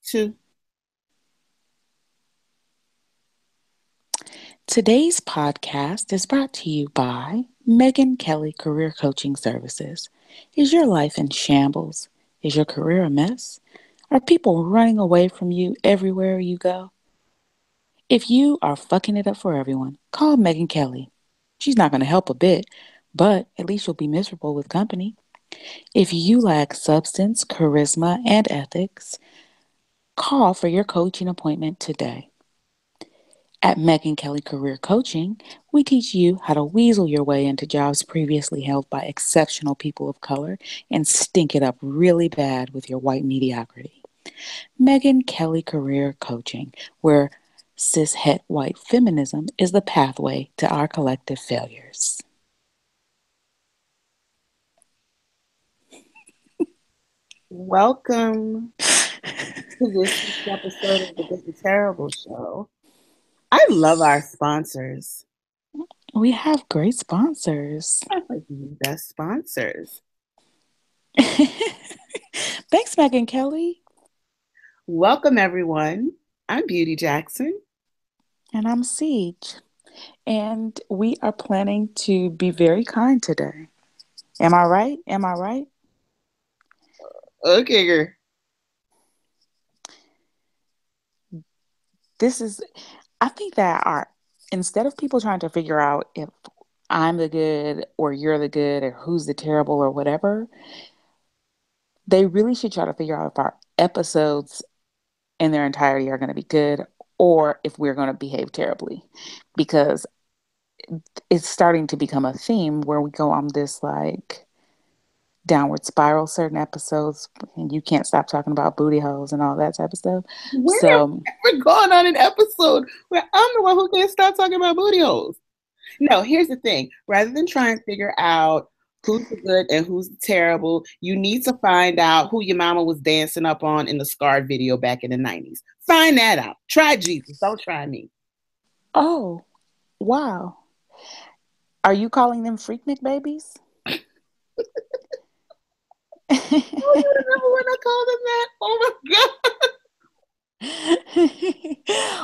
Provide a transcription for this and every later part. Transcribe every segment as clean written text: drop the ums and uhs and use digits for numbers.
Two. Today's podcast is brought to you by Megan Kelly Career Coaching Services. Is your life in shambles? Is your career a mess? Are people running away from you everywhere you go? If you are fucking it up for everyone, call Megan Kelly. She's not going to help a bit, but at least you'll be miserable with company. If you lack substance, charisma, and ethics, call for your coaching appointment today. At Megan Kelly Career Coaching, we teach you how to weasel your way into jobs previously held by exceptional people of color and stink it up really bad with your white mediocrity. Megan Kelly Career Coaching, where cishet white feminism is the pathway to our collective failures. Welcome to this week's episode of the Good to Terrible Show. I love our sponsors. We have great sponsors. I like the best sponsors. Thanks, Megan Kelly. Welcome, everyone. I'm Beauty Jackson. And I'm Siege. And we are planning to be very kind today. Am I right? Am I right? Okay, girl. This is, I think that instead of people trying to figure out if I'm the good or you're the good or who's the terrible or whatever, they really should try to figure out if our episodes in their entirety are going to be good or if we're going to behave terribly. Because it's starting to become a theme where we go on this like downward spiral certain episodes and you can't stop talking about booty holes and all that type of stuff. When have So we ever gone on an episode where I'm the one who can't stop talking about booty holes? No, here's the thing. Rather than trying to figure out who's the good and who's the terrible, you need to find out who your mama was dancing up on in the Scarred video back in the 90s. Find that out. Try Jesus. Don't try me. oh wow, are you calling them Freaknik babies? Oh, you remember when I called him that? Oh my God.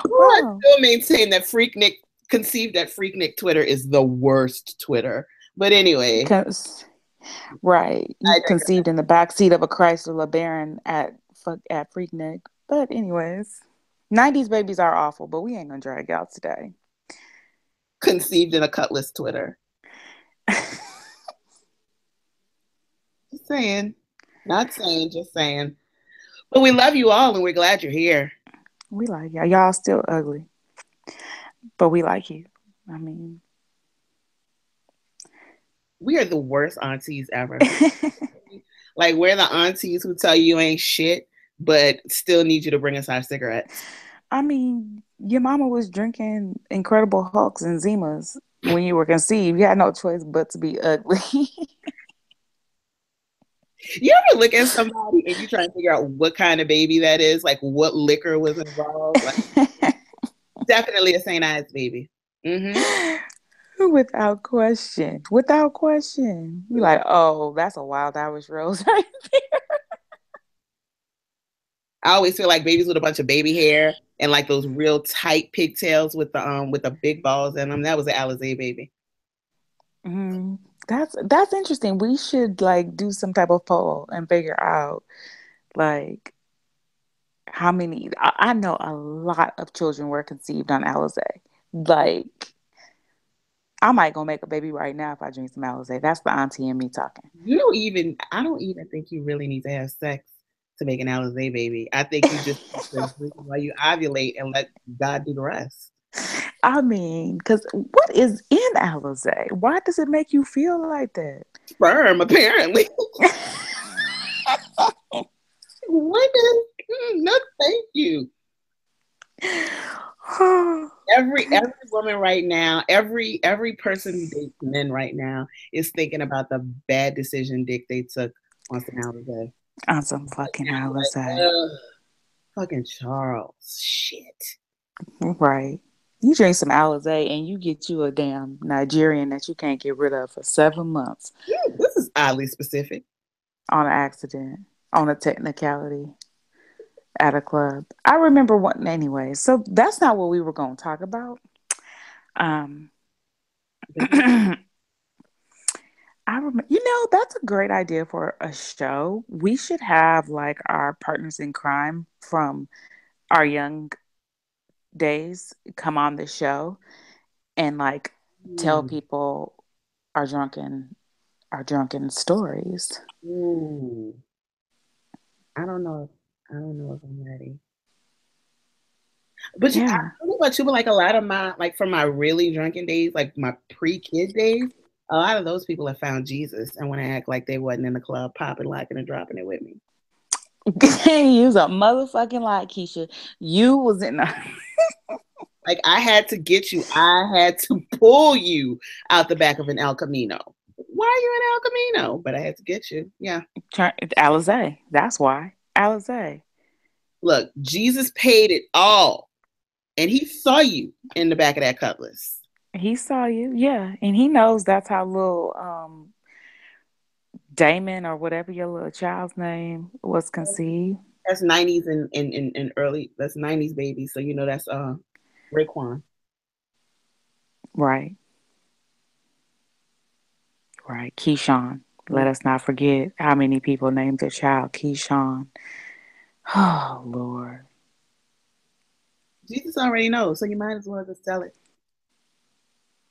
Oh, I Wow. still maintain that Freaknik conceived that Freaknik Twitter is the worst Twitter. But anyway, Cause, right. You I digress. conceived in the backseat of a Chrysler LeBaron at Freaknik. But anyways, 90s babies are awful, but we ain't gonna drag out today. Conceived in a cutlass Twitter. Just saying. Not saying, just saying. But we love you all and we're glad you're here. We like y'all. Y'all still ugly, but we like you. I mean, We are the worst aunties ever. Like we're the aunties who tell you ain't shit, but still need you to bring us our cigarettes. I mean, your mama was drinking Incredible Hulks and Zimas when you were conceived. You had no choice but to be ugly. You ever look at somebody and you try and figure out what kind of baby that is, like what liquor was involved? Like definitely a St. Ives baby. Mm-hmm. Without question. Without question. You like, oh, that's a wild Irish rose right there. I always feel like babies with a bunch of baby hair and like those real tight pigtails with the big balls in them. That was an Alizé baby. Mm, that's interesting. We should like do some type of poll and figure out like how many. I know a lot of children were conceived on Alizé. Like I might go make a baby right now if I drink some Alizé. That's the auntie in me talking. I don't even think you really need to have sex to make an Alizé baby. I think you just need to drink while you ovulate and let God do the rest. I mean, because what is in Alizé? Why does it make you feel like that? Sperm, apparently. Women, no, thank you. Every woman right now, every person who dates men right now is thinking about the bad decision dick they took on some Alizé. On some fucking I'm like, Alizé. ugh, fucking Charles, shit. Right. You drink some Alizé and you get you a damn Nigerian that you can't get rid of for 7 months This is oddly specific. on an accident, on a technicality. at a club. I remember one anyway. So that's not what we were going to talk about. Um, I remember, that's a great idea for a show. We should have like our partners in crime from our young days come on the show and like tell Mm. people our drunken our drunken stories. Ooh. I don't know. I don't know if I'm ready. But I Yeah. don't know about you, but like a lot of my like from my really drunken days, like my pre-kid days, a lot of those people have found Jesus and want to act like they wasn't in the club popping, locking, and dropping it with me. You was a motherfucking lie, Keisha. You was in a Like I had to get you. I had to pull you out the back of an El Camino. Why are you in El Camino? But I had to get you. Yeah. Alizé. That's why. Alizé. Look, Jesus paid it all, and he saw you in the back of that cutlass. He saw you, yeah, and he knows that's how little Damon or whatever your little child's name was conceived. That's 90s and early. That's 90s baby. So you know that's Raekwon. Right, right. Keyshawn. Mm. Let us not forget how many people named their child Keyshawn. Oh Lord. Jesus already knows, so you might as well just tell it.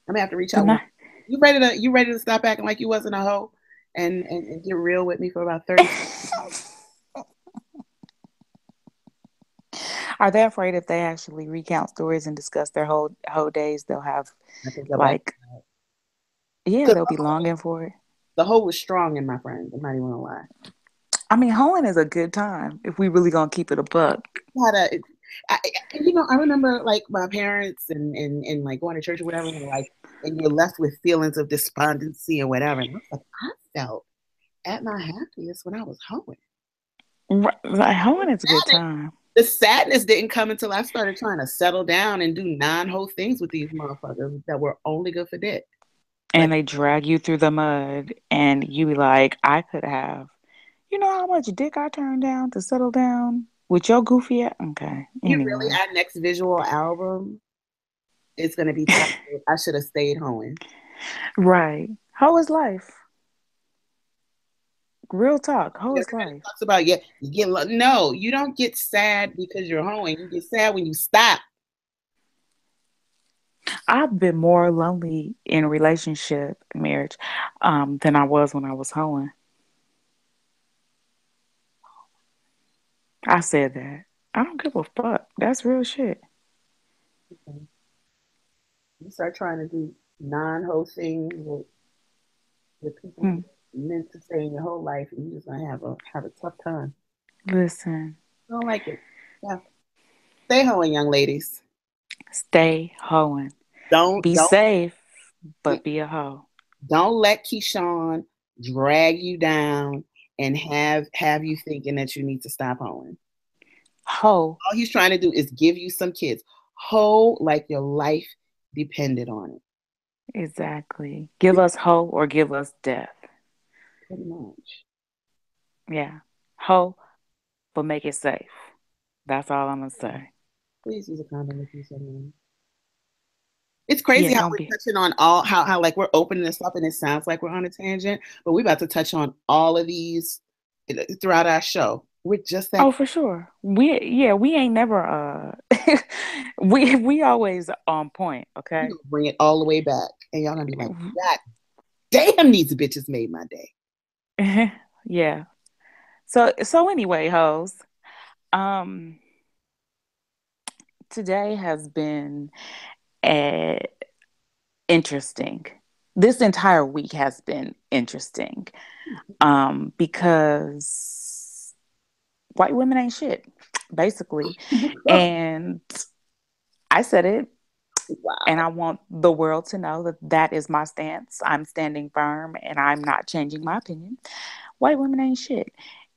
I'm gonna have to reach The out one. night. You ready to stop acting like you wasn't a hoe and get real with me for about 30 seconds? Are they afraid if they actually recount stories and discuss their whole days, they'll have I think they'll back. like, yeah, Because they'll be longing for it. the hoe was strong in my friends. I'm not even gonna lie. I mean, hoeing is a good time if we really gonna keep it a buck. Had a, I, I remember like my parents and like going to church or whatever, and like, and you're left with feelings of despondency or whatever. And I was like, I felt at my happiest when I was hoeing. Like, hoeing is a good time. The sadness didn't come until I started trying to settle down and do non-whole things with these motherfuckers that were only good for dick. And Like they drag you through the mud, and you be like, I could have. You know how much dick I turned down to settle down with your goofy ass? Okay. you really, Anyway. our next visual album is gonna be titled "I Should Have Stayed Home." Right. How is life? Real talk. How is Everybody life? talks about yeah, you get no, you don't get sad because you're hoeing. You get sad when you stop. I've been more lonely in a relationship, marriage, than I was when I was hoeing. I said that. I don't give a fuck. That's real shit. Okay. You start trying to do non-hoe things with people Hmm. you meant to stay in your whole life, and you're just gonna have a tough time. Listen, I don't like it. Yeah, stay hoeing, young ladies. stay hoeing. Don't Be don't safe, but be a hoe. don't let Keyshawn drag you down and have you thinking that you need to stop hoeing. Hoe, All he's trying to do is give you some kids. Hoe like your life depended on it. exactly. Give us hoe or give us death. Pretty much. Yeah. Hoe, but make it safe. That's all I'm gonna Yeah. say. Please use a condom if you someone. It's Yeah, crazy how don't we're be. touching on all how like we're opening this up and it sounds like we're on a tangent, but we're about to touch on all of these throughout our show. We're just that Oh, for sure. We ain't never we always on point, we're okay? gonna bring it all the way back. And y'all gonna be like, God damn, these bitches made my day. Yeah. So anyway, hoes, um today has been uh, interesting. This entire week has been interesting. Because white women ain't shit, basically. And I said it, and Wow. I want the world to know that that is my stance. I'm standing firm and I'm not changing my opinion. White women ain't shit.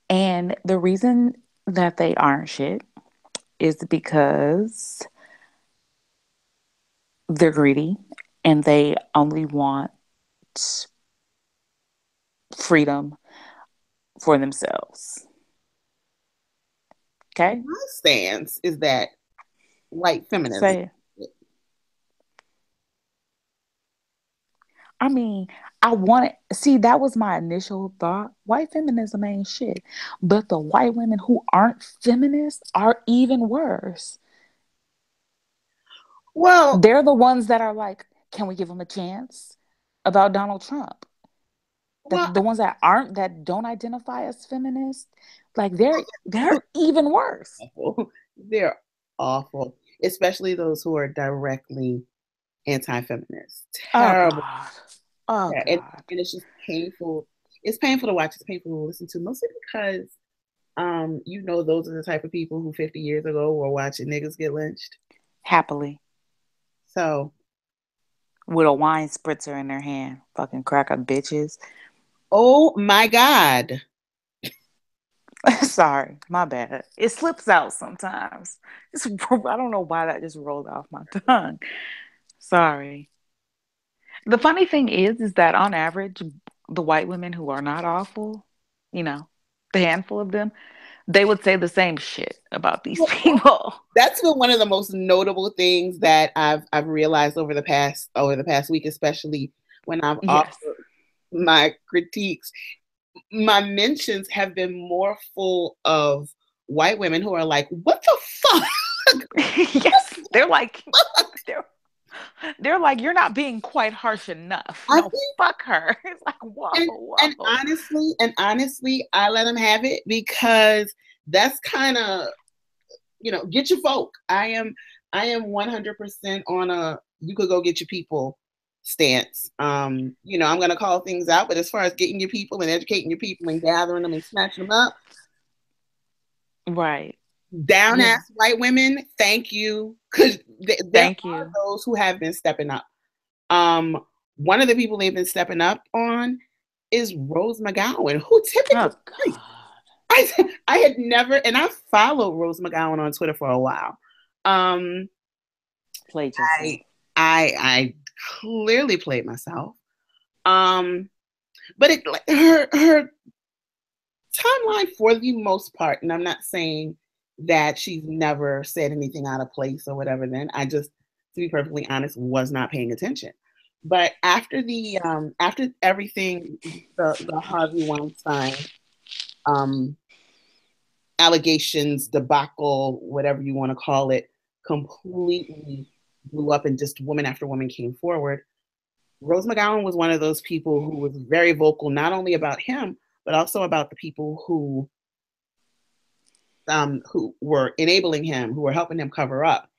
And the reason that they aren't shit is because they're greedy and they only want freedom for themselves. Okay? my stance is that white feminism. Say it. I mean, I want to see that was my initial thought. White feminism ain't shit. But the white women who aren't feminists are even worse. Well, They're the ones that are like, can we give them a chance about Donald Trump? well, The ones that aren't, that don't identify as feminists, like they're even worse. awful. They're awful, especially those who are directly anti-feminist. Oh Terrible. God. Oh Yeah, God. and it's just painful. It's painful to watch. It's painful to listen to, mostly because those are the type of people who 50 years ago were watching niggas get lynched. Happily. So, With a wine spritzer in their hand. Fucking cracker bitches. oh my God. Sorry, my bad. It slips out sometimes. I don't know why that just rolled off my tongue. Sorry. The funny thing is that on average, the white women who are not awful, you know, the handful of them, they would say the same shit about these people. That's been one of the most notable things that I've realized over the past week, especially when I've Yes. offered my critiques. My mentions have been more full of white women who are like, "What the fuck?" Yes. They're they're like, you're not being quite harsh enough. I No, think, fuck her. It's like, whoa, and whoa. honestly, I let them have it because that's kind of get your folk. I am 100% on a you could go get your people stance. I'm gonna call things out, but as far as getting your people and educating your people and gathering them and snatching them up, Right. down Yeah. ass white women, thank you, because there Thank are you. those who have been stepping up. Um, One of the people they've been stepping up on is Rose McGowan, who Oh typically God. I had never, and I followed Rose McGowan on Twitter for a while. Um, Played yourself. I I clearly played myself. Um, but her timeline for the most part, and I'm not saying that she's never said anything out of place or whatever. Then I just, to be perfectly honest, was not paying attention. But after everything, the Harvey Weinstein um, allegations debacle, whatever you want to call it, completely blew up, and just woman after woman came forward. Rose McGowan was one of those people who was very vocal, not only about him, but also about the people who were enabling him, who were helping him cover up.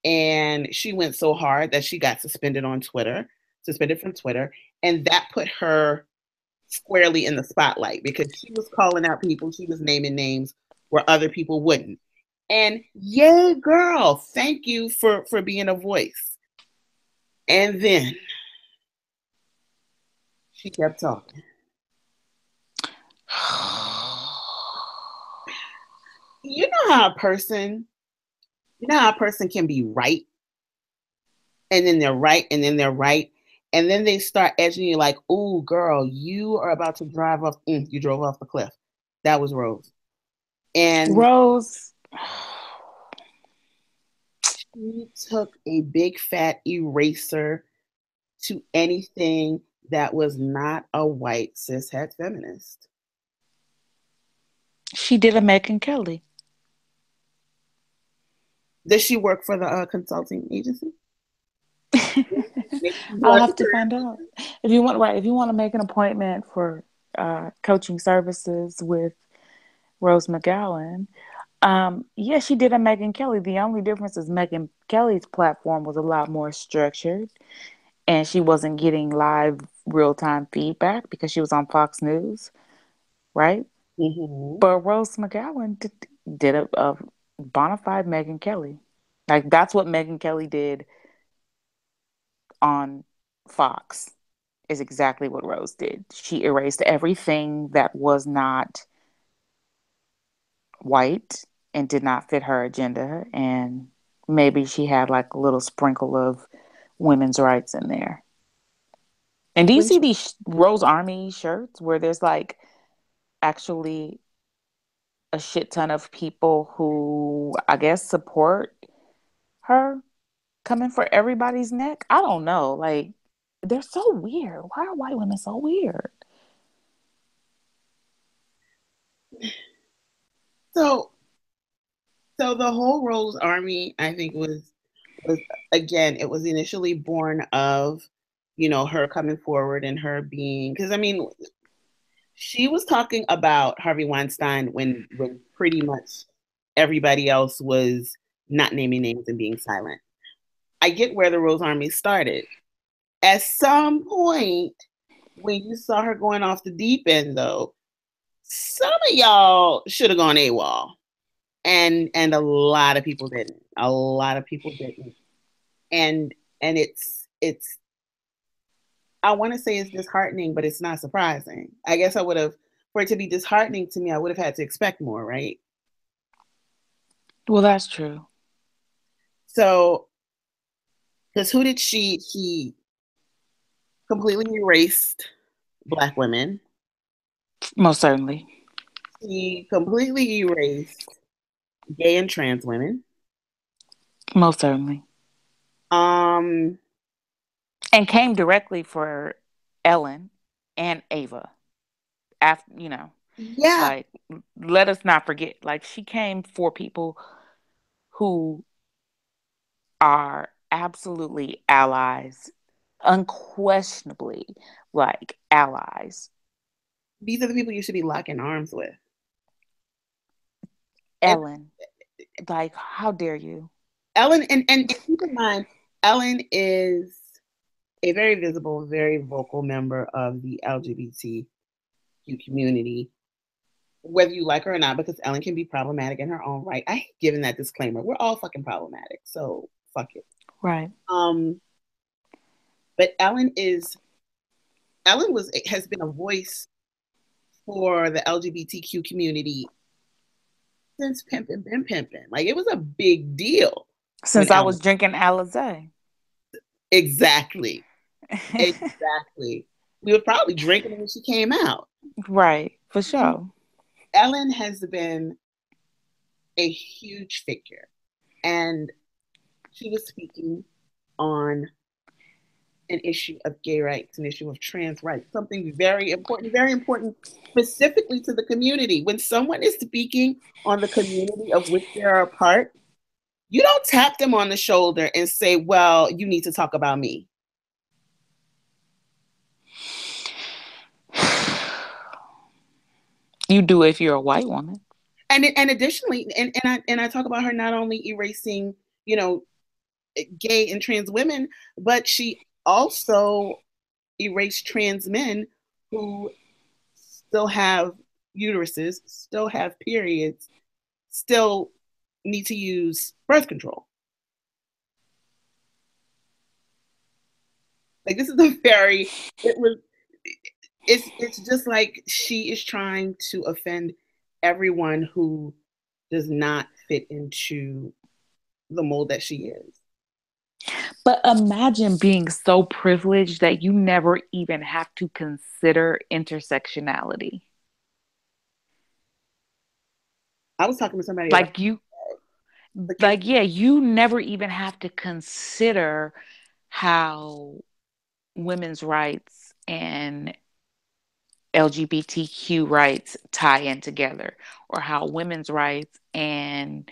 And she went so hard that she got suspended from Twitter, and that put her squarely in the spotlight because she was calling out people, she was naming names where other people wouldn't. And yay, girl, thank you for being a voice. And then she kept talking. You know how a person, can be right, and then they're right, and then they're right, and then they start edging you like, "Ooh, girl, you are about to drive off. You drove off the cliff." That was Rose, and Rose. she took a big fat eraser to anything that was not a white cishet feminist. She did a Megan Kelly. Does she work for the consulting agency? Maybe she I'll was. have to find out. If you want to make an appointment for coaching services with Rose McGowan, yeah, she did a Megan Kelly. The only difference is Megan Kelly's platform was a lot more structured, and she wasn't getting live real time feedback because she was on Fox News, right? Mm-hmm. But Rose McGowan did a bona fide Megan Kelly. Like that's what Megan Kelly did on Fox is exactly what Rose did. She erased everything that was not white and did not fit her agenda. And maybe she had like a little sprinkle of women's rights in there. And do you When see she, these Rose Army shirts where there's like actually a shit ton of people who I guess support her coming for everybody's neck. I don't know. Like, they're so weird. Why are white women so weird? So so the whole Rose Army, I think, was again, it was initially born of, her coming forward and her being, because I mean, she was talking about Harvey Weinstein when pretty much everybody else was not naming names and being silent. I get where the Rose Army started. At some point, when you saw her going off the deep end, though, some of y'all should have gone AWOL, and a lot of people didn't. A lot of people didn't, and it's. I want to say it's disheartening, but it's not surprising. I guess I would have, for it to be disheartening to me, I would have had to expect more, right? Well, that's true. So, because who did she completely erased black women. Most certainly. She completely erased gay and trans women. Most certainly. Um, And came directly for Ellen and Ava. After, yeah, like, let us not forget, like, she came for people who are absolutely allies, unquestionably, like, allies. these are the people you should be locking arms with. And Ellen, like, how dare you? Ellen, and keep in mind, Ellen is a very visible, very vocal member of the LGBTQ community, whether you like her or not, because Ellen can be problematic in her own right. I hate giving that disclaimer. We're all fucking problematic, so fuck it. Right. Um, but Ellen has been a voice for the LGBTQ community since pimping been pimping. Like, it was a big deal when Since I Ellen. was drinking Alizé. Exactly. Exactly. We were probably drinking it when she came out. Right, for She, sure. Ellen has been a huge figure, and she was speaking on an issue of gay rights, an issue of trans rights, something very important specifically to the community. When someone is speaking on the community of which they're a part, you don't tap them on the shoulder and say, well, you need to talk about me. You do if you're a white woman. And additionally, and I talk about her not only erasing, you know, gay and trans women, but she also erased trans men who still have uteruses, still have periods, still need to use birth control. Like, this is a very it was it's just like she is trying to offend everyone who does not fit into the mold that she is. But imagine being so privileged that you never even have to consider intersectionality. I was talking to somebody about Like you because like yeah, you never even have to consider how women's rights and LGBTQ rights tie in together, or how women's rights and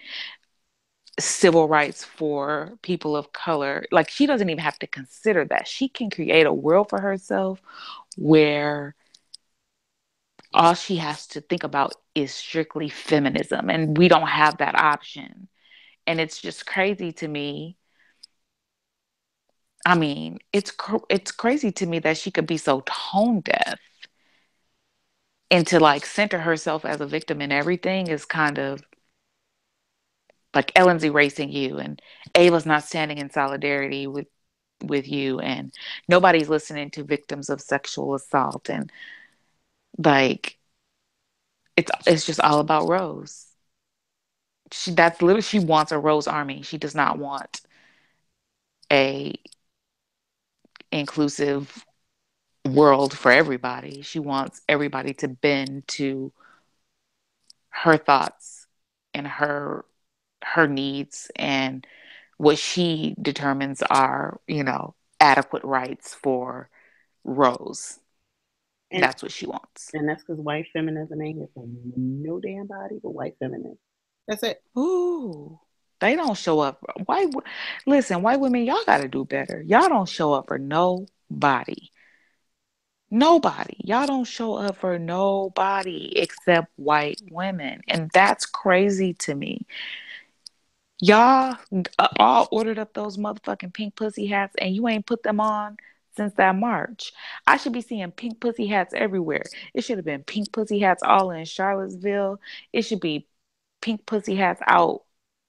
civil rights for people of color, like, she doesn't even have to consider that. She can create a world for herself where all she has to think about is strictly feminism, and we don't have that option. And it's just crazy to me. I mean, it's crazy to me that she could be so tone deaf, and to like center herself as a victim in everything is kind of like Ellen's erasing you, and Ava's not standing in solidarity with you, and nobody's listening to victims of sexual assault, and like it's just all about Rose. That's literally, she wants a Rose Army. She does not want a inclusive world for everybody. She wants everybody to bend to her thoughts and her needs and what she determines are, adequate rights for Rose. And That's what she wants. and that's because white feminism ain't here for no damn body but white feminism. That's it. Ooh. They don't show up. Listen, white women, y'all got to do better. Y'all don't show up for nobody. Nobody. Y'all don't show up for nobody except white women. And that's crazy to me. Y'all all ordered up those motherfucking pink pussy hats and you ain't put them on since that March. I should be seeing pink pussy hats everywhere. It should have been pink pussy hats all in Charlottesville. It should be pink pussy hats out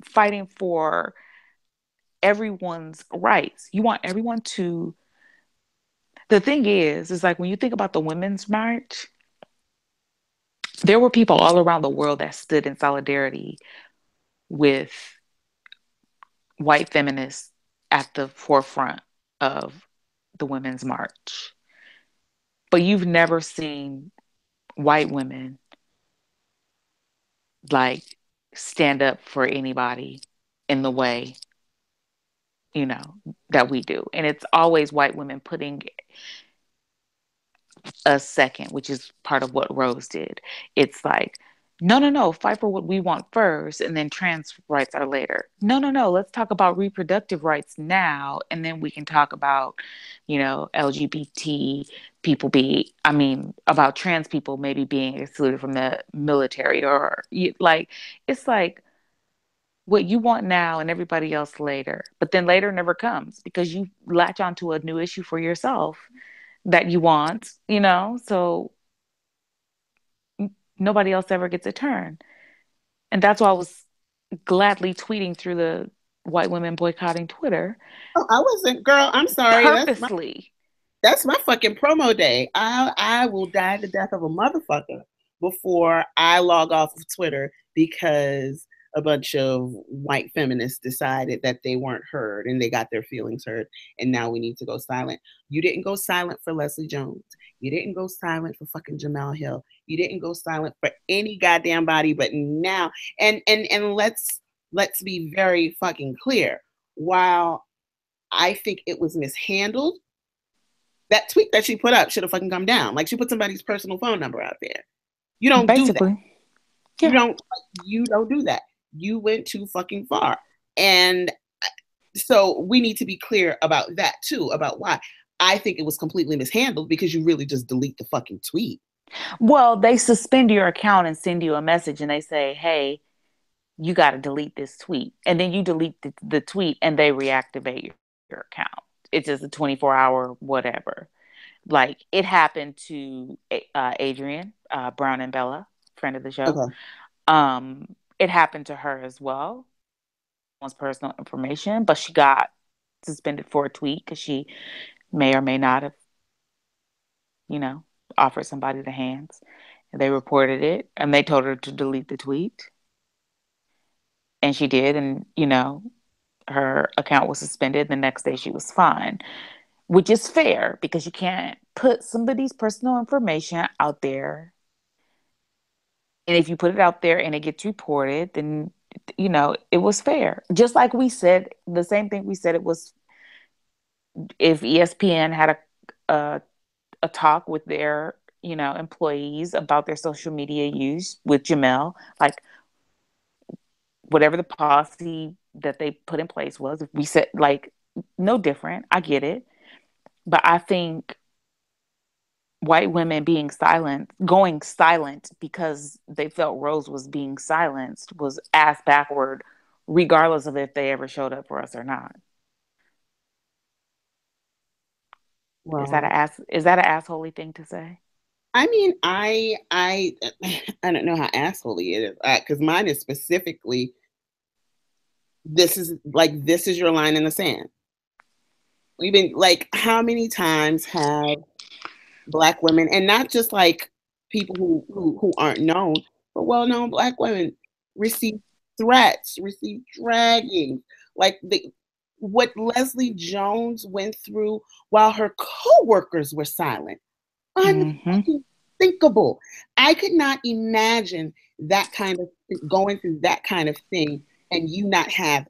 fighting for everyone's rights. You want everyone to. The thing is like when you think about the Women's March, there were people all around the world that stood in solidarity with white feminists at the forefront of the Women's March. But you've never seen white women like stand up for anybody in the way, you know, that we do. And it's always white women putting us second, which is part of what Rose did. It's like, no, no, no, fight for what we want first, and then trans rights are later. No, no, no, let's talk about reproductive rights now, and then we can talk about, LGBT people about trans people maybe being excluded from the military or like, it's like what you want now and everybody else later. But then later never comes because you latch onto a new issue for yourself that you want, so nobody else ever gets a turn. And that's why I was gladly tweeting through the white women boycotting Twitter Oh, I wasn't, girl. I'm sorry. purposely. That's my fucking promo day. I will die the death of a motherfucker before I log off of Twitter because a bunch of white feminists decided that they weren't heard and they got their feelings hurt and now we need to go silent. You didn't go silent for Leslie Jones. You didn't go silent for fucking Jamel Hill. You didn't go silent for any goddamn body, but now and let's be very fucking clear. While I think it was mishandled, that tweet that she put up should have fucking come down. Like she put somebody's personal phone number out there. You don't do that. Basically. You Yeah. don't do that. You went too fucking far. And so we need to be clear about that too, about why. I think it was completely mishandled because you really just delete the fucking tweet. Well, they suspend your account and send you a message and they say, hey, you got to delete this tweet. And then you delete the tweet and they reactivate your account. It's just a 24-hour whatever. Like it happened to Adrienne Brown and Bella, friend of the show. Okay. It happened to her as well. One's personal information, but she got suspended for a tweet because she may or may not have, you know, offered somebody the hands. And they reported it and they told her to delete the tweet. And she did. And, her account was suspended. The next day she was fine, which is fair because you can't put somebody's personal information out there. And if you put it out there and it gets reported, then, it was fair. Just like we said, the same thing we said it was if ESPN had a talk with their, employees about their social media use with Jamel, like whatever the policy that they put in place was, we said like no different. I get it. But I think white women going silent because they felt Rose was being silenced was ass backward, regardless of if they ever showed up for us or not. Well, Is that an assholey thing to say? I mean, I don't know how assholey it is because mine is specifically this is your line in the sand. We've been like, how many times have Black women, and not just like people who aren't known, but well-known Black women receive threats, receive dragging, like what Leslie Jones went through while her co-workers were silent. Mm-hmm. unthinkable. I could not imagine that kind of going through that kind of thing and you not have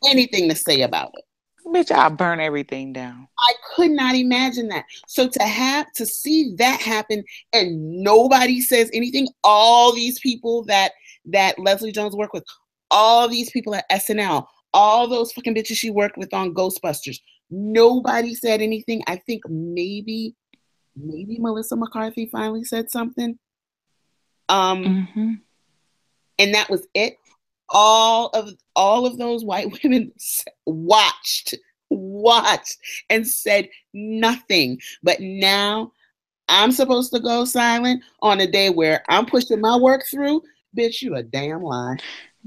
anything to say about it. Bitch, I'll burn everything down. I could not imagine that. So to see that happen and nobody says anything, all these people that Leslie Jones worked with, all these people at SNL, all those fucking bitches she worked with on Ghostbusters, nobody said anything. I think maybe Melissa McCarthy finally said something. Um, Mm-hmm. and that was it. All of those white women watched and said nothing. But now I'm supposed to go silent on a day where I'm pushing my work through. Bitch, you a damn lie.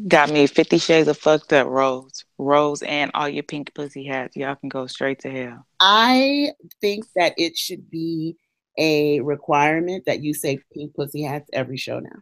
Got me 50 Shades of Fucked Up, Rose. Rose and all your pink pussy hats. Y'all can go straight to hell. I think that it should be a requirement that you say pink pussy hats every show now.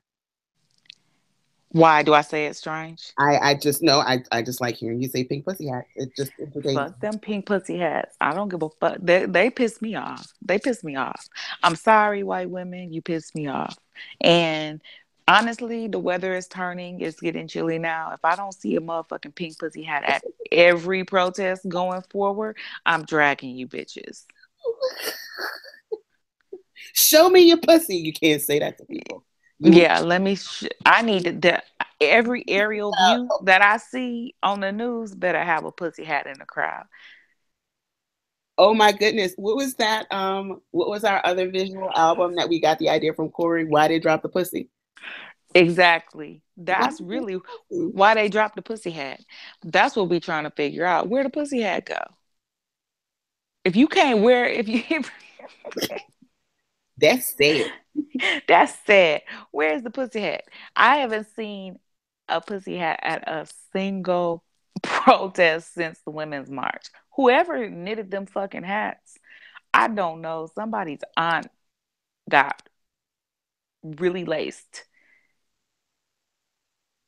Why do I say it strange? I just know I just like hearing you say pink pussy hats. It just entertains. Fuck them pink pussy hats. I don't give a fuck. They piss me off. They piss me off. I'm sorry, white women. You piss me off. And honestly, the weather is turning. It's getting chilly now. If I don't see a motherfucking pink pussy hat at every protest going forward, I'm dragging you bitches. Show me your pussy. You can't say that to people. You Yeah, let me. I need every aerial view that I see on the news better have a pussy hat in the crowd. Oh my goodness. What was that? What was our other visual album that we got the idea from Corey? Why they drop the pussy? Exactly. Why That's they drop really the pussy? why they dropped the pussy hat. That's what we trying to figure out. Where the pussy hat go? If you can't wear, if you, That's sad. that's sad. Where's the pussy hat? I haven't seen a pussy hat at a single protest since the Women's March. Whoever knitted them fucking hats, I don't know. Somebody's aunt got really laced.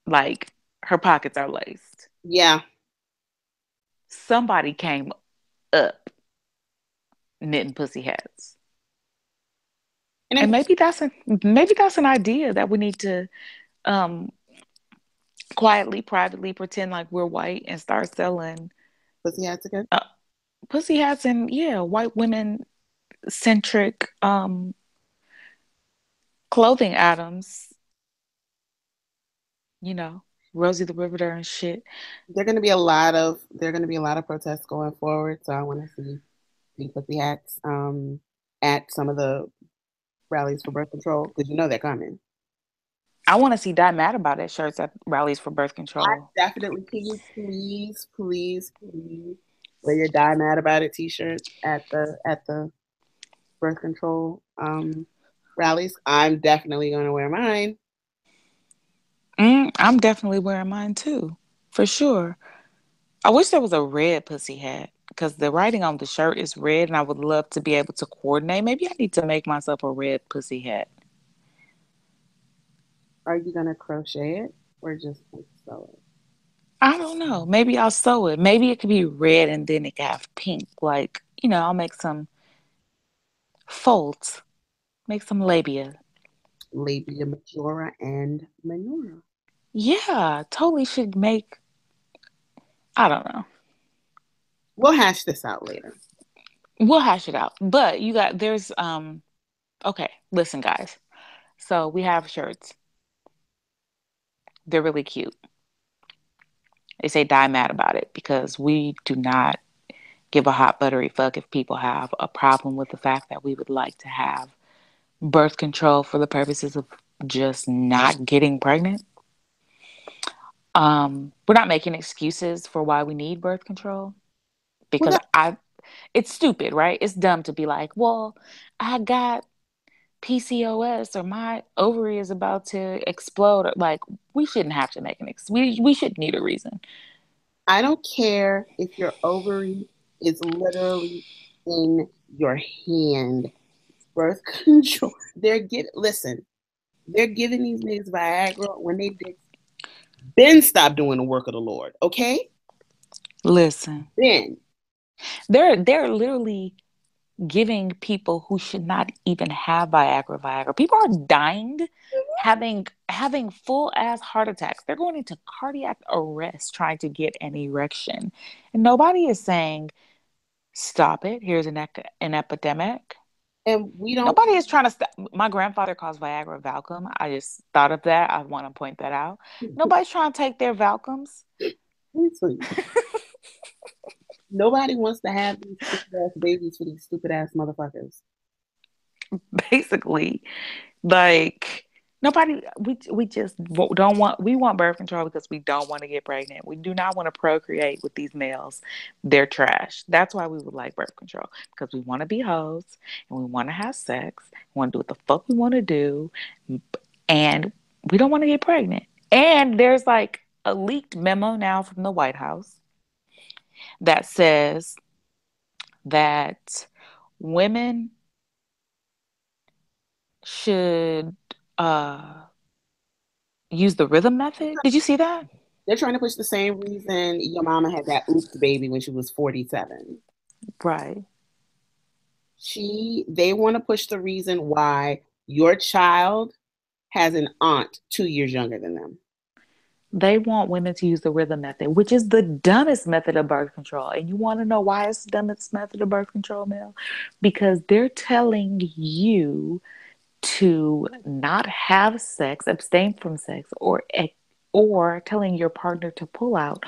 Like her pockets are laced. Yeah. Somebody came up knitting pussy hats. And And then maybe that's an idea that we need to um quietly, privately pretend like we're white and start selling pussy hats again. uh, pussy hats and yeah, white women centric clothing items, you know, Rosie the Riveter and shit. There are gonna be a lot of protests going forward. So I want to see pink pussy hats at some of the rallies for birth control because you know they're coming. I want to see Die Mad About It shirts at rallies for birth I control. definitely can you please wear your die mad about it t-shirts at the birth control rallies. I'm definitely gonna wear mine. I'm definitely wearing mine too, for sure. I wish there was a red pussy hat because the writing on the shirt is red, and I would love to be able to coordinate. Maybe I need to make myself a red pussy hat. Are you gonna crochet it or just like sew it? I don't know. Maybe I'll sew it. Maybe it could be red and then it could have pink. Like, I'll make some folds, make some labia. Labia majora and minora. Yeah, totally should make, I don't know. We'll hash this out later. We'll hash it out. But okay, listen, guys. So we have shirts. They're really cute. They say die mad about it because we do not give a hot buttery fuck if people have a problem with the fact that we would like to have birth control for the purposes of just not getting pregnant. We're not making excuses for why we need birth control Well, because it's stupid, right? It's dumb to be like, well, I got PCOS or my ovary is about to explode. Like, we shouldn't have to make we shouldn't need a reason. I don't care if your ovary is literally in your hand. Birth control. Listen. They're giving these niggas Viagra when they did Ben stop doing the work of the Lord. Okay, Listen, Ben. they're literally giving people who should not even have Viagra. People are dying, having full ass heart attacks. They're going into cardiac arrest trying to get an erection. And nobody is saying, stop it. Here's an epidemic. And we don't. Nobody is trying to stop. My grandfather calls Viagra Valcum. I just thought of that. I want to point that out. Nobody's trying to take their Valcums. Nobody wants to have these stupid ass babies for these stupid ass motherfuckers. Basically, like nobody. We just don't want. We want birth control because we don't want to get pregnant. We do not want to procreate with these males. They're trash. That's why we would like birth control, because we want to be hoes and we want to have sex. We want to do what the fuck we want to do, and we don't want to get pregnant. And there's like a leaked memo now from the White House that says that women should use the rhythm method. Did you see that? They're trying to push the same reason your mama had that oops baby when she was 47. Right. They want to push the reason why your child has an aunt 2 years younger than them. They want women to use the rhythm method, which is the dumbest method of birth control. And you want to know why it's the dumbest method of birth control, Mel? Because they're telling you to not have sex, abstain from sex, or telling your partner to pull out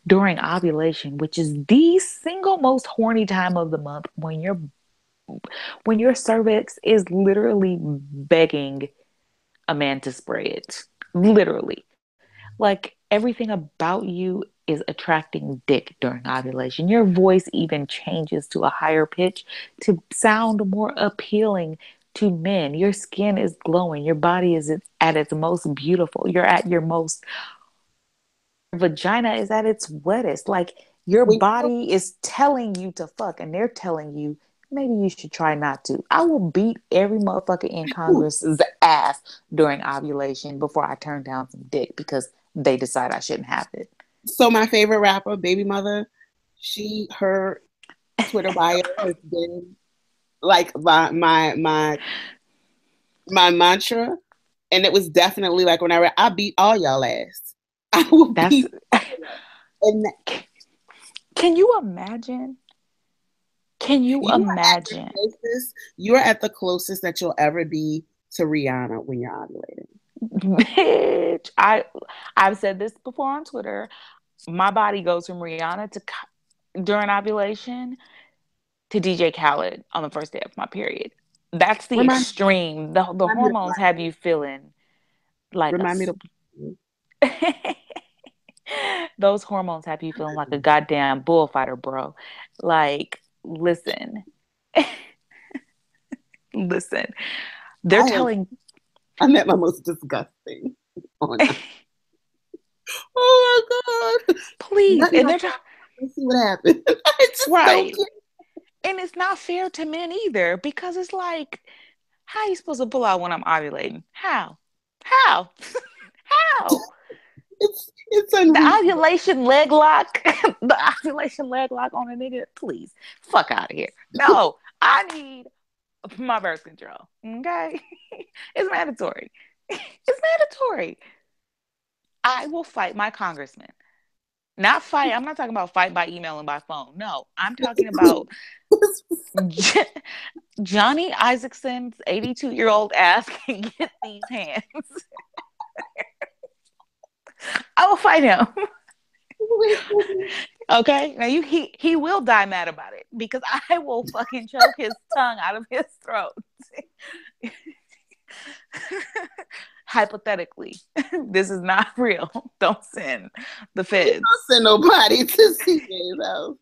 during ovulation, which is the single most horny time of the month, when your cervix is literally begging a man to spray it. Literally. Like everything about you is attracting dick during ovulation. Your voice even changes to a higher pitch to sound more appealing to men. Your skin is glowing. Your body is at its most beautiful. You're at your most, vagina is at its wettest. Like your When body is telling you to fuck, and they're telling you maybe you should try not to. I will beat every motherfucker in Congress's ass during ovulation before I turn down some dick because they decide I shouldn't have it. So my favorite rapper, Baby Mother, her Twitter bio has been like my mantra, and it was definitely like whenever I beat all y'all ass, I will That's beat. And can you imagine? Can you imagine? You are at the closest that you'll ever be to Rihanna when you're ovulating. Bitch, I've said this before on Twitter. My body goes from Rihanna to during ovulation to DJ Khaled on the first day of my period. That's the Remind, extreme. The remind me to hormones have you feeling like remind me to. those hormones have you feeling like a goddamn bullfighter, bro. Like, listen, listen. They're telling. I met my most disgusting. Oh, no. Oh my god! Please, and they're let's see what happened. I just right. don't. And it's not fair to men either, because it's like, how are you supposed to pull out when I'm ovulating? How? How? How? It's The unreasonable. ovulation leg lock, the ovulation leg lock on a nigga. Please, fuck out of here. No, I need my birth control. Okay, it's mandatory. It's mandatory. I will fight my congressman. Not fight. I'm not talking about fight by email and by phone. No, I'm talking about Johnny Isaacson's 82-year-old ass can get these hands. I will fight him. Okay, now he will die mad about it, because I will fucking choke his tongue out of his throat. Hypothetically, this is not real. Don't send the feds. Don't send nobody to CJ's house.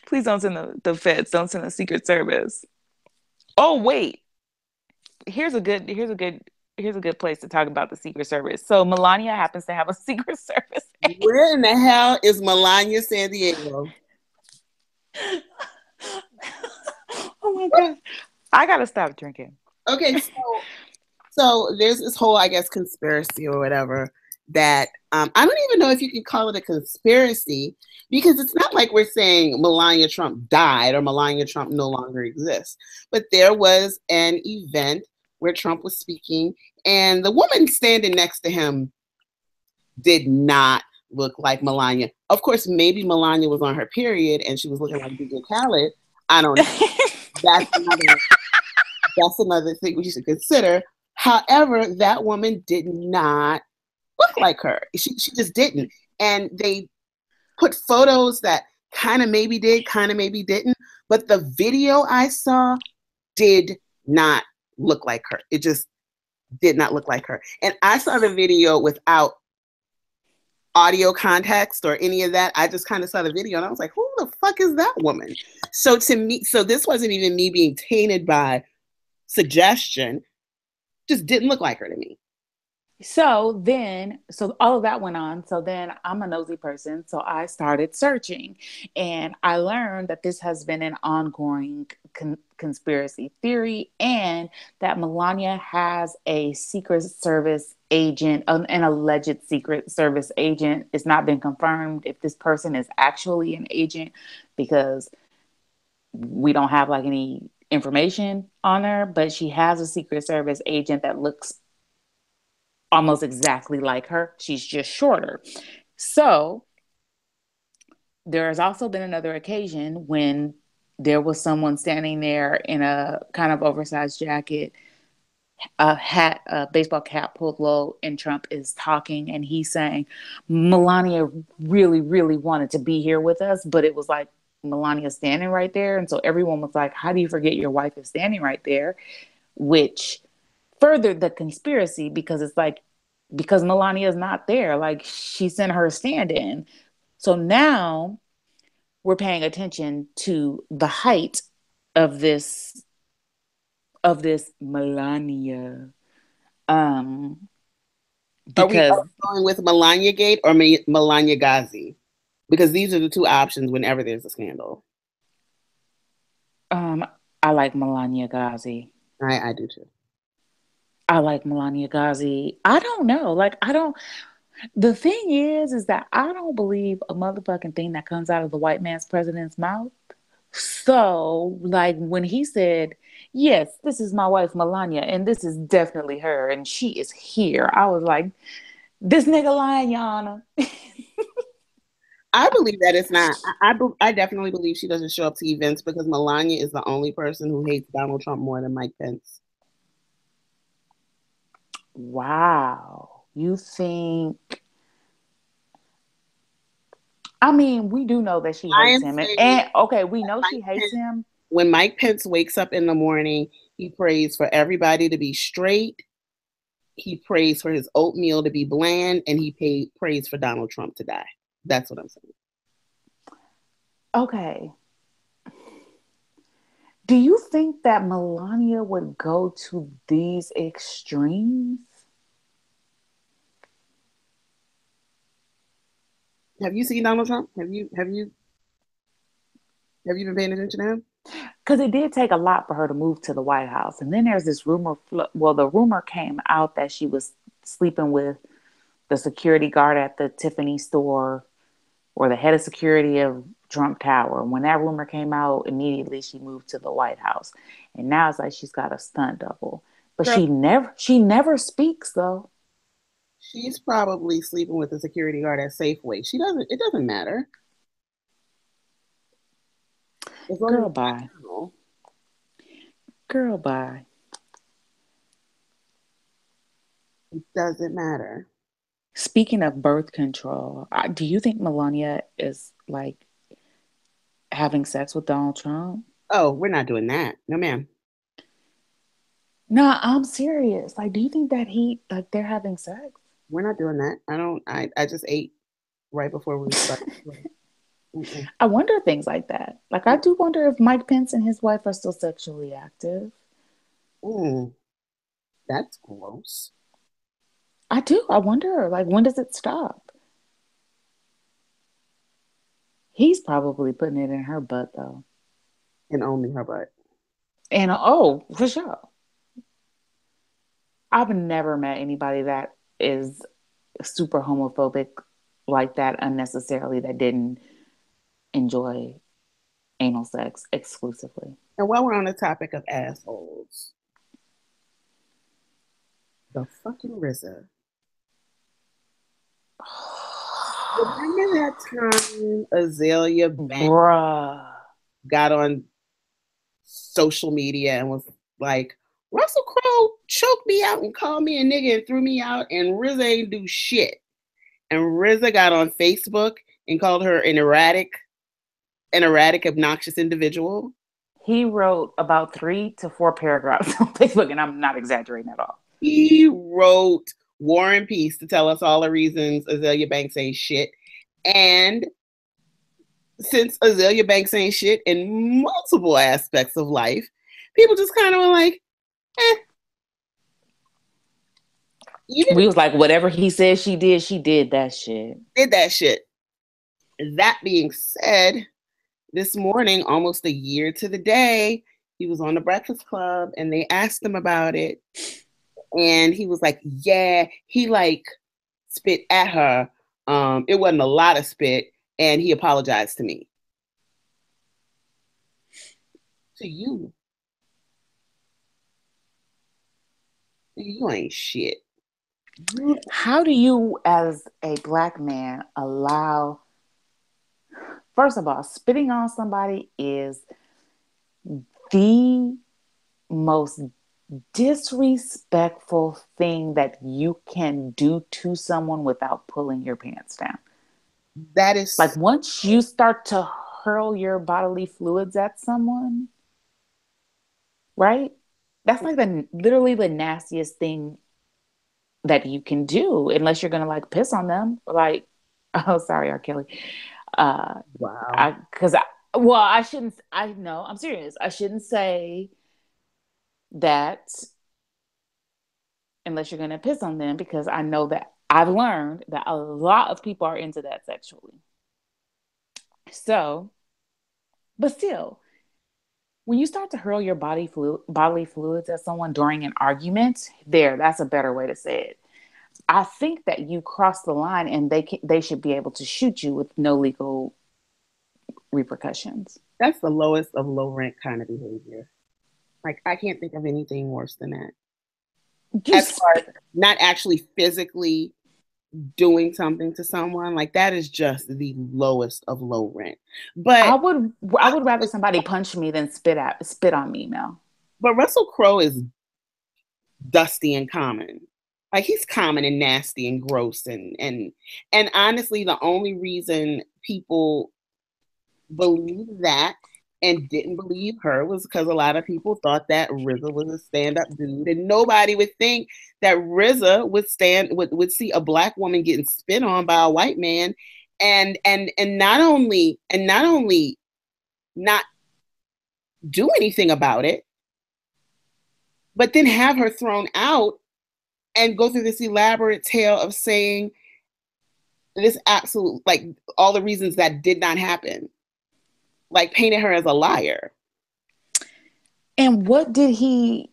Please don't send the feds. Don't send the Secret Service. Oh wait, here's a good place to talk about the Secret Service. So Melania happens to have a Secret Service. Where in the hell is Melania San Diego? Oh my god, I gotta stop drinking. Okay, so there's this whole, I guess, conspiracy or whatever that I don't even know if you can call it a conspiracy because it's not like we're saying Melania Trump died or Melania Trump no longer exists. But there was an event where Trump was speaking, and the woman standing next to him did not look like Melania. Of course, maybe Melania was on her period and she was looking like DJ Khaled. I don't know. That's another that's another thing we should consider. However, that woman did not look like her. She just didn't. And they put photos that kind of maybe did, kind of maybe didn't. But the video I saw did not look like her. It just did not look like her. And I saw the video without audio context or any of that. I just kind of saw the video and I was like, who the fuck is that woman? So to me, so this wasn't even me being tainted by suggestion, just didn't look like her to me. So all of that went on. So then I'm a nosy person. So I started searching and I learned that this has been an ongoing conspiracy theory and that Melania has a Secret Service agent, an alleged Secret Service agent. It's not been confirmed if this person is actually an agent because we don't have like any information on her, but she has a Secret Service agent that looks almost exactly like her. She's just shorter. So there has also been another occasion when there was someone standing there in a kind of oversized jacket, a hat, a baseball cap pulled low, and Trump is talking and he's saying, Melania really, really wanted to be here with us, but it was like Melania standing right there. And so everyone was like, how do you forget your wife is standing right there? Which furthered the conspiracy because it's like, because Melania is not there, like she sent her stand in. So now we're paying attention to the height of this Melania. Um, Are we because going with Melania Gate or Melania Ghazi? Because these are the two options whenever there's a scandal. um, I like Melania Ghazi. I do too. I like Melania Ghazi. I don't know. Like, I don't. The thing is that I don't believe a motherfucking thing that comes out of the white man's president's mouth. So, like, when he said, yes, this is my wife, Melania, and this is definitely her, and she is here, I was like, this nigga lying, Yana. I believe that it's not. I definitely believe she doesn't show up to events because Melania is the only person who hates Donald Trump more than Mike Pence. Wow. You think, I mean, we do know that she I hates am him. saying And okay, we know she Mike hates Pence, him. when Mike Pence wakes up in the morning, he prays for everybody to be straight. He prays for his oatmeal to be bland, and prays for Donald Trump to die. That's what I'm saying. Okay. Do you think that Melania would go to these extremes? Have you seen Donald Trump? Have you been paying attention to him? Because it did take a lot for her to move to the White House. And then there's this rumor. Well, the rumor came out that she was sleeping with the security guard at the Tiffany store or the head of security of Trump Tower. When that rumor came out, immediately she moved to the White House. And now it's like she's got a stunt double. But Girl, she never speaks though. she's probably sleeping with a security guard at Safeway. She doesn't. It doesn't matter as long as Girl it's not bye. criminal. Girl bye. It doesn't matter. Speaking of birth control, do you think Melania is like having sex with Donald Trump? Oh, we're not doing that. No, ma'am. No, I'm serious. Like, do you think that like they're having sex? We're not doing that. I don't. I just ate right before we started. Mm-mm. I wonder things like that. Like, I do wonder if Mike Pence and his wife are still sexually active. Mm, that's gross. I do. I wonder, like, when does it stop? He's probably putting it in her butt, though. And only her butt. And oh, for sure. I've never met anybody that is super homophobic like that unnecessarily that didn't enjoy anal sex exclusively. And while we're on the topic of assholes, the fucking RZA. Remember that time Azalea Banks Bruh. got on social media and was like, Russell Crowe choked me out and called me a nigga and threw me out, and RZA ain't do shit. And RZA got on Facebook and called her an erratic, obnoxious individual. He wrote about 3 to 4 paragraphs on Facebook, and I'm not exaggerating at all. He wrote War and Peace to tell us all the reasons Azalea Banks ain't shit. And since Azalea Banks ain't shit in multiple aspects of life, people just kind of were like, eh. We was like, whatever he said she did that shit. Did that shit. That being said, this morning, almost a year to the day, he was on the Breakfast Club and they asked him about it. And he was like, yeah, he like spit at her. It wasn't a lot of spit. And he apologized to me. To you. You ain't shit. How do you, as a black man, allow... First of all, spitting on somebody is the most disrespectful thing that you can do to someone without pulling your pants down. That is like, once you start to hurl your bodily fluids at someone, right? That's like literally the nastiest thing that you can do, unless you're gonna like piss on them. Like, oh, sorry, R. Kelly. Wow. I shouldn't. I know. I'm serious. I shouldn't say that unless you're going to piss on them, because I know that I've learned that a lot of people are into that sexually. So, but still, when you start to hurl your bodily fluids at someone during an argument, that's a better way to say it. I think that you cross the line, and they should be able to shoot you with no legal repercussions. That's the lowest of low rent kind of behavior. Like, I can't think of anything worse than that. As far as not actually physically doing something to someone, like that is just the lowest of low rent. But I would rather somebody punch me than spit on me, Mel. But Russell Crowe is dusty and common. Like, he's common and nasty and gross and honestly, the only reason people believe that and didn't believe her was because a lot of people thought that RZA was a stand-up dude, and nobody would think that RZA would see a black woman getting spit on by a white man and not only not do anything about it, but then have her thrown out and go through this elaborate tale of saying this absolute, like, all the reasons that did not happen, like painted her as a liar. And what did he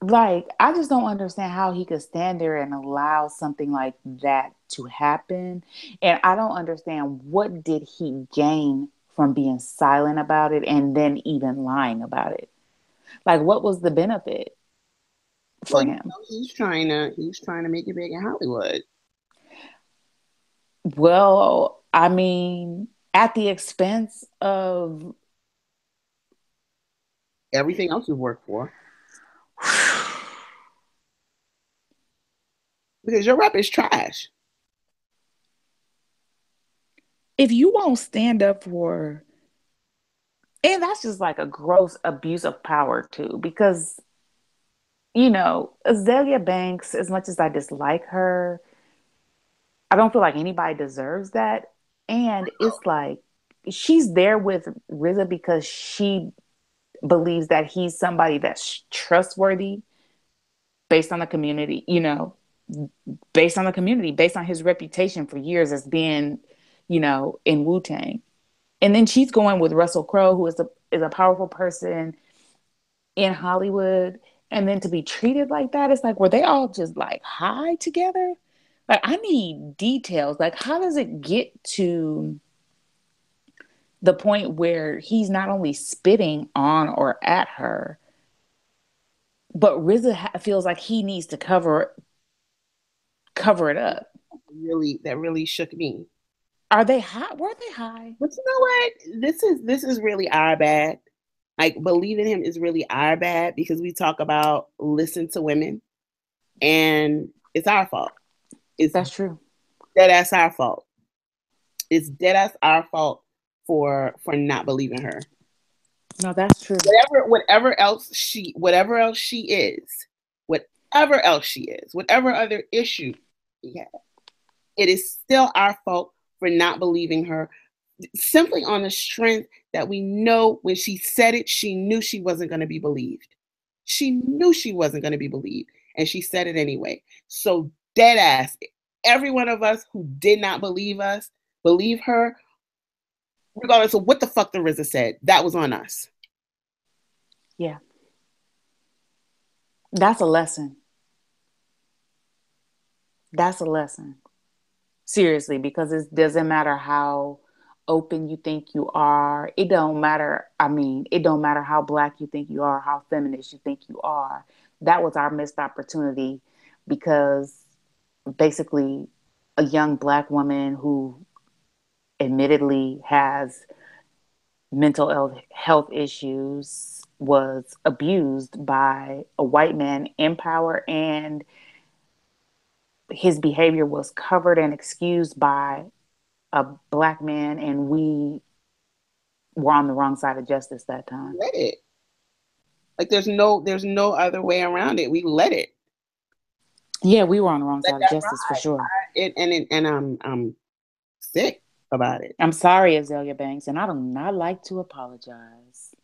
like? I just don't understand how he could stand there and allow something like that to happen. And I don't understand, what did he gain from being silent about it and then even lying about it? Like, what was the benefit for him? He's trying to make it big in Hollywood. Well, I mean, at the expense of everything else you've worked for. Because your rep is trash. If you won't stand up for, and that's just like a gross abuse of power too, because, you know, Azalea Banks, as much as I dislike her, I don't feel like anybody deserves that. And it's like, she's there with RZA because she believes that he's somebody that's trustworthy based on the community, you know, based on the community, based on his reputation for years as being, you know, in Wu-Tang. And then she's going with Russell Crowe, who is a powerful person in Hollywood. And then to be treated like that, it's like, were they all just like high together? Like, I need details. Like, how does it get to the point where he's not only spitting on or at her, but RZA feels like he needs to cover it up? Really, that really shook me. Are they high? Were they high? But you know what? This is really our bad. Like believing him is really our bad because we talk about listen to women, and it's our fault. It's That's true. dead ass our fault. It's dead ass our fault for not believing her. No, that's true. Whatever other issue she has, it is still our fault for not believing her, simply on the strength that we know when she said it, she knew she wasn't going to be believed. She knew she wasn't going to be believed, and she said it anyway. So dead ass, every one of us who did not believe her, regardless of what the fuck the RZA said, that was on us. Yeah. That's a lesson. That's a lesson. Seriously, because it doesn't matter how open you think you are. It don't matter. I mean, it don't matter how black you think you are, how feminist you think you are. That was our missed opportunity because basically a young black woman who admittedly has mental health issues was abused by a white man in power, and his behavior was covered and excused by a black man, and we were on the wrong side of justice that time. Let it. Like there's no other way around it. We let it. Yeah, we were on the wrong Let side of that justice for ride. sure. And I'm sick about it. I'm sorry, Azalea Banks, and I do not like to apologize.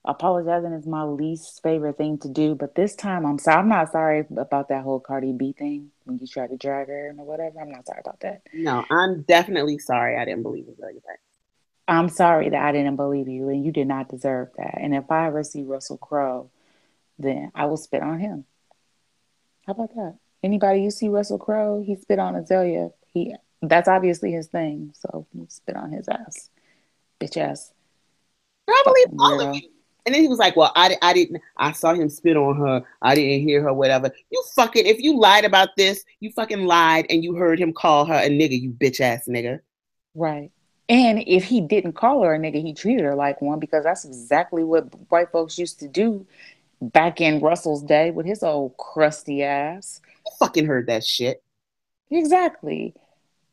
Apologizing is my least favorite thing to do, but this time I'm sorry. I'm not sorry about that whole Cardi B thing when you tried to drag her and whatever. I'm not sorry about that. No, I'm definitely sorry I didn't believe it like that. I'm sorry that I didn't believe you, and you did not deserve that. And if I ever see Russell Crowe, then I will spit on him. How about that? Anybody you see Russell Crowe, he spit on Azalea. That's obviously his thing. So spit on his ass, bitch ass, I believe fucking all of weirdo. you. And then he was like, "Well, I didn't. I saw him spit on her. I didn't hear her. Whatever. You fucking. If you lied about this, you fucking lied, and you heard him call her a nigga. You bitch ass nigga. Right. And if he didn't call her a nigga, he treated her like one because that's exactly what white folks used to do back in Russell's day with his old crusty ass. You fucking heard that shit. Exactly.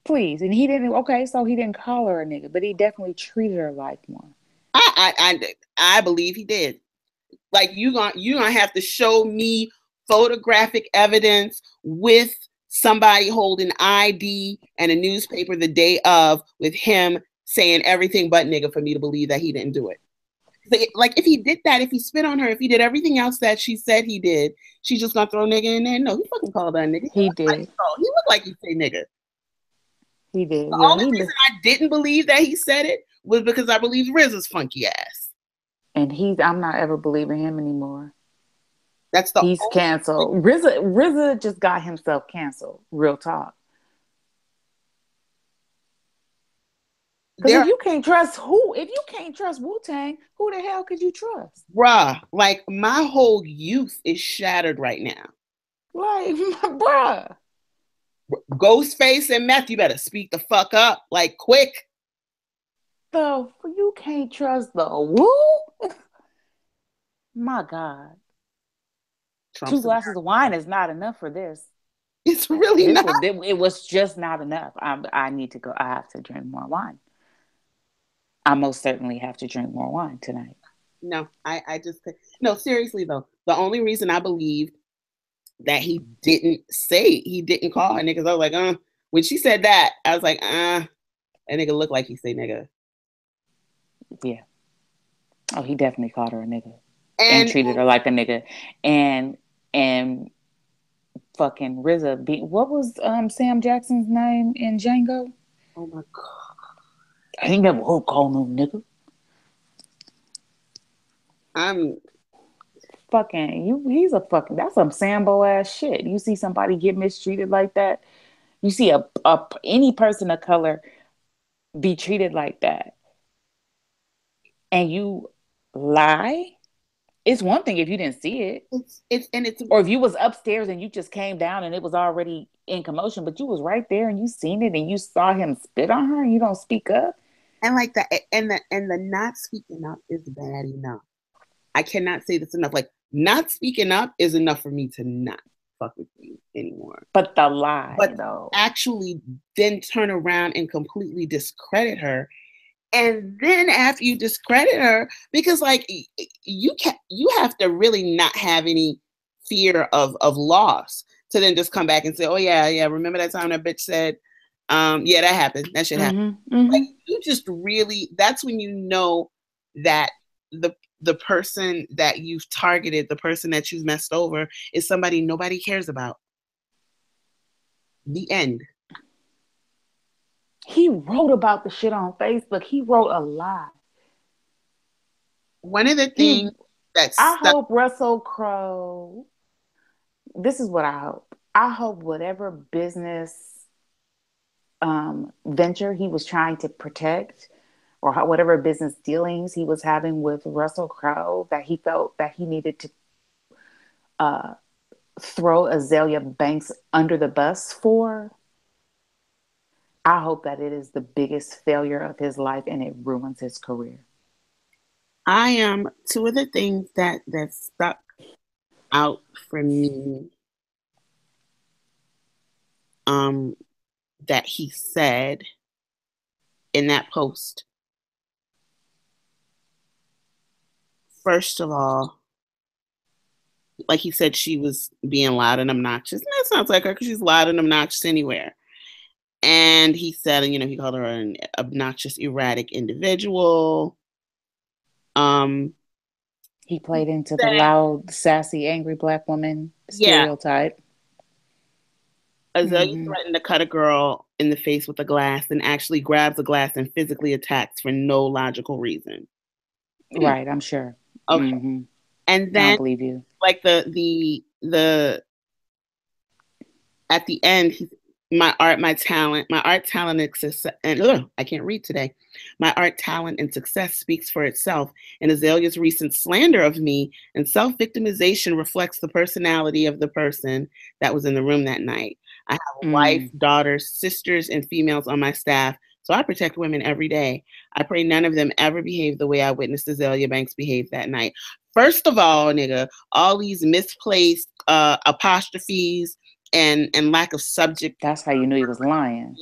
Please. And he didn't, okay, so he didn't call her a nigga, but he definitely treated her like one. I believe he did. Like you gonna have to show me photographic evidence with somebody holding ID and a newspaper the day of with him saying everything but nigga for me to believe that he didn't do it. Like if he did that, if he spit on her, if he did everything else that she said he did, she's just gonna throw nigga in there. No, he fucking called her a nigga. He did. He looked like he say nigga. He did. The Yeah, only reason I didn't believe that he said it was because I believe RZA's funky ass. and I'm not ever believing him anymore. That's the He's only canceled. RZA just got himself canceled. Real talk. Because there, if you can't trust Wu-Tang, who the hell could you trust? bruh. Like my whole youth is shattered right now. Like, bruh. Ghostface and Meth, you better speak the fuck up, like quick. You can't trust the Wu? My God. Two Trump's glasses of wine is not enough for this. It's really not. It was just not enough. I need to go. I have to drink more wine. I most certainly have to drink more wine tonight. No, I just no. Seriously though, the only reason I believed that he didn't call her niggas, I was like, when she said that, I was like, that nigga looked like he say nigga. Yeah. Oh, he definitely called her a nigga and And treated her like a nigga. And fucking RZA beat, what was Sam Jackson's name in Django? oh my god, I ain't never heard call no nigga. I'm he's a fucking, that's some Sambo ass shit. You see somebody get mistreated like that. You see any person of color be treated like that, and you lie. It's one thing if you didn't see it, it's or if you was upstairs and you just came down and it was already in commotion, but you was right there and you seen it and you saw him spit on her and you don't speak up. and like that and the not speaking up is bad enough. I cannot say this enough. Like not speaking up is enough for me to not fuck with you anymore. But the lie, But though. actually then turn around and completely discredit her. And then after you discredit her, because like you have to really not have any fear of loss to then just come back and say, oh yeah, remember that time that bitch said, yeah, that happened. That shit happened. Mm-hmm, Like mm-hmm. you just really, that's when you know that the person that you've targeted, the person that you've messed over, is somebody nobody cares about. The end. He wrote about the shit on Facebook. He wrote a lie. One of the He, things that I stuck. hope Russell Crowe, this is what I hope. I hope whatever business venture he was trying to protect, or whatever business dealings he was having with Russell Crowe, that he felt that he needed to uh, throw Azalea Banks under the bus for. I hope that it is the biggest failure of his life and it ruins his career. I am two of the things that stuck out for me um that he said in that post. First of all, like he said, she was being loud and obnoxious. And that sounds like her because she's loud and obnoxious anywhere. And he said, he called her an obnoxious, erratic individual. Um, He played into the said, loud, sassy, angry black woman yeah, stereotype. Azalea Mm-hmm. threatened to cut a girl in the face with a glass and actually grabs a glass and physically attacks for no logical reason. Right, I'm sure. Okay. Mm-hmm. And I don't then believe you. like the at the end, my art talent and success, and I can't read today. My art talent and success speaks for itself, and Azalea's recent slander of me and self-victimization reflects the personality of the person that was in the room that night. I have a wife, Mm. daughters, sisters, and females on my staff, so I protect women every day. I pray none of them ever behave the way I witnessed Azalea Banks behave that night. First of all, nigga, all these misplaced apostrophes and lack of subject. That's how you knew he was lying.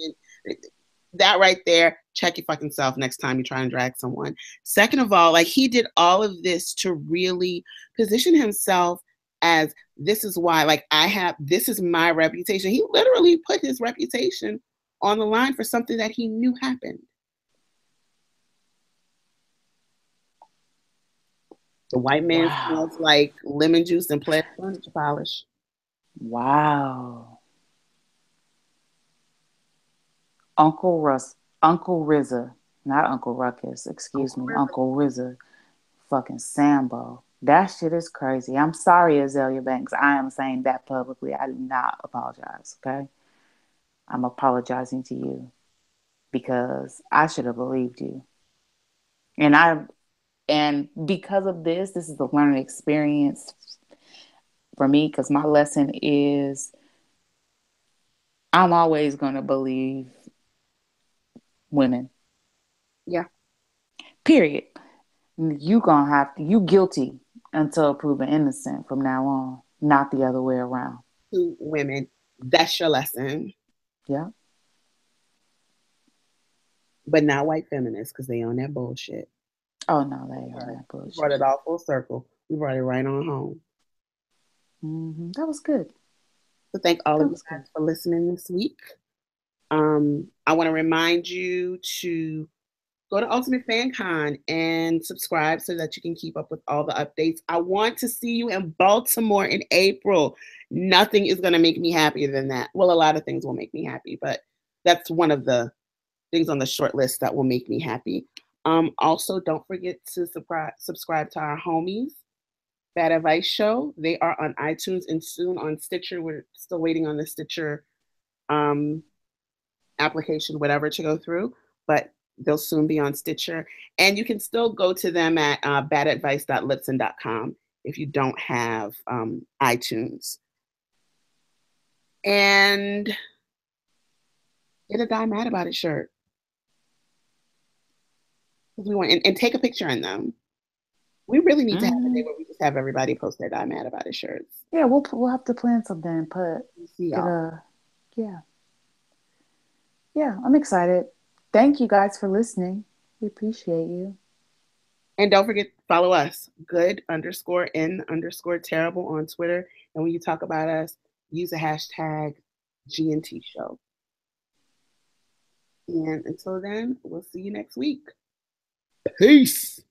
That right there, check your fucking self next time you try and drag someone. Second of all, like he did all of this to really position himself as this is why, like this is my reputation. He literally put his reputation on the line for something that he knew happened. The white man Wow. smells like lemon juice and plastic furniture polish. Wow. Uncle Rizza, not Uncle Ruckus, excuse Uncle me, River. Uncle Rizza, fucking Sambo. That shit is crazy. I'm sorry, Azalea Banks. I am saying that publicly. I do not apologize, okay? I'm apologizing to you because I should have believed you. And because of this is the learning experience for me because my lesson is I'm always going to believe women. Yeah. Period. You guilty until proven innocent from now on, not the other way around. To women. That's your lesson. Yeah. But not white feminists because they on that bullshit. Oh no, they on Right. that We brought it bullshit. all full circle. We brought it right on home. That was good. So thank all That of you was guys good. for listening this week. I want to remind you to go to Ultimate Fan Con and subscribe so that you can keep up with all the updates. I want to see you in Baltimore in April. Nothing is going to make me happier than that. Well, a lot of things will make me happy, but that's one of the things on the short list that will make me happy. Also, don't forget to subscribe to our homies. Bad Advice Show. They are on iTunes and soon on Stitcher. We're still waiting on the Stitcher um, application, whatever, to go through, but they'll soon be on Stitcher. And you can still go to them at badadvice.libsyn.com if you don't have iTunes. And get a Die Mad About It shirt. We want and take a picture in them. We really need to have a day Hmm. where we just have everybody post their Die Mad About It shirts. Yeah, we'll have to plan something and See get y'all. yeah. Yeah, I'm excited. Thank you guys for listening. We appreciate you. And don't forget, follow us, good_n_terrible on Twitter. And when you talk about us, use the hashtag GNT show. And until then, we'll see you next week. Peace.